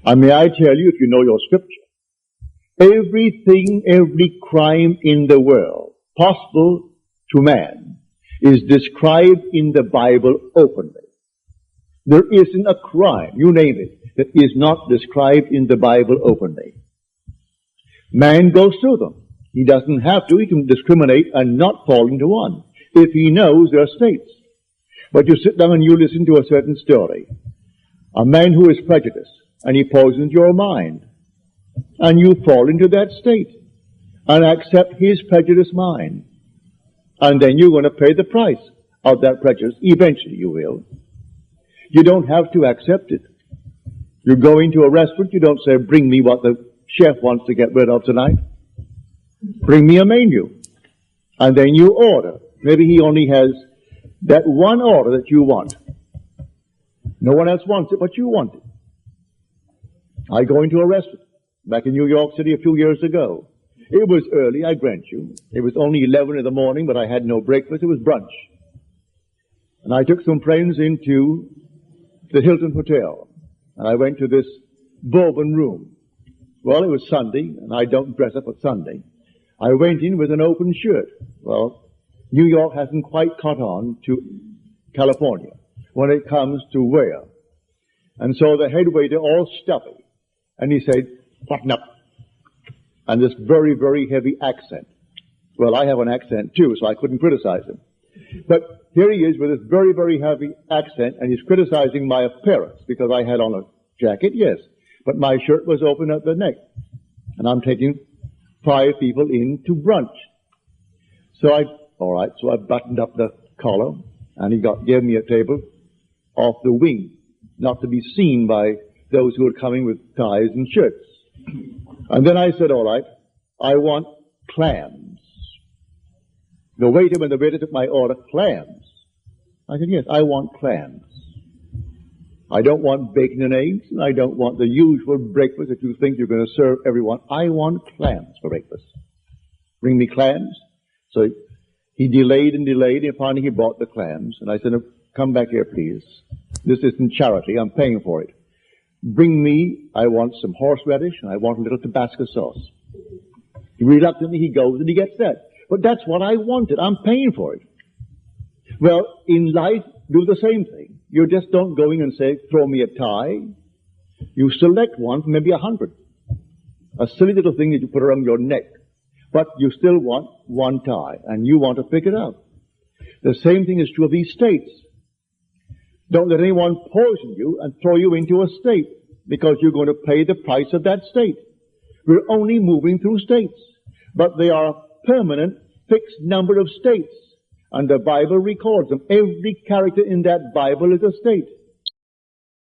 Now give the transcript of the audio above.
And may I tell you, if you know your scripture, everything, every crime in the world possible to man is described in the Bible openly. There isn't a crime, you name it, that is not described in the Bible openly. Man goes through them. He doesn't have to. He can discriminate and not fall into one if he knows there are states. But you sit down and you listen to a certain story. A man who is prejudiced, and he poisons your mind. And you fall into that state and accept his prejudiced mind. And then you're going to pay the price of that prejudice. Eventually you will. You don't have to accept it. You go into a restaurant, you don't say, bring me what the chef wants to get rid of tonight. Bring me a menu. And then you order. Maybe he only has that one order that you want. No one else wants it, but you want it. I go into a restaurant back in New York City a few years ago. It was early, I grant you. It was only 11 in the morning, but I had no breakfast. It was brunch. And I took some friends into the Hilton Hotel. And I went to this Bourbon room. Well, it was Sunday, and I don't dress up at Sunday. I went in with an open shirt. Well, New York hasn't quite caught on to California when it comes to wear. And so the head waiter, all stuffy, and he said, button up. And this very, very heavy accent. Well, I have an accent too, so I couldn't criticize him. But here he is with this very, very heavy accent, and he's criticizing my appearance because I had on a jacket, yes, but my shirt was open at the neck. And I'm taking 5 people in to brunch. So I buttoned up the collar, and he gave me a table off the wing, not to be seen by those who were coming with ties and shirts. And then I said, all right, I want clams. When the waiter took my order, clams. I said, yes, I want clams. I don't want bacon and eggs, and I don't want the usual breakfast that you think you're going to serve everyone. I want clams for breakfast. Bring me clams. So he delayed and delayed, and finally he bought the clams. And I said, come back here, please. This isn't charity. I'm paying for it. Bring me, I want some horseradish, and I want a little Tabasco sauce. Reluctantly he goes and he gets that. But that's what I wanted. I'm paying for it. Well, in life, do the same thing. You just don't go in and say, throw me a tie. You select one from maybe 100. A silly little thing that you put around your neck. But you still want one tie, and you want to pick it up. The same thing is true of these states. Don't let anyone poison you and throw you into a state, because you're going to pay the price of that state. We're only moving through states, but they are a permanent, fixed number of states, and the Bible records them. Every character in that Bible is a state.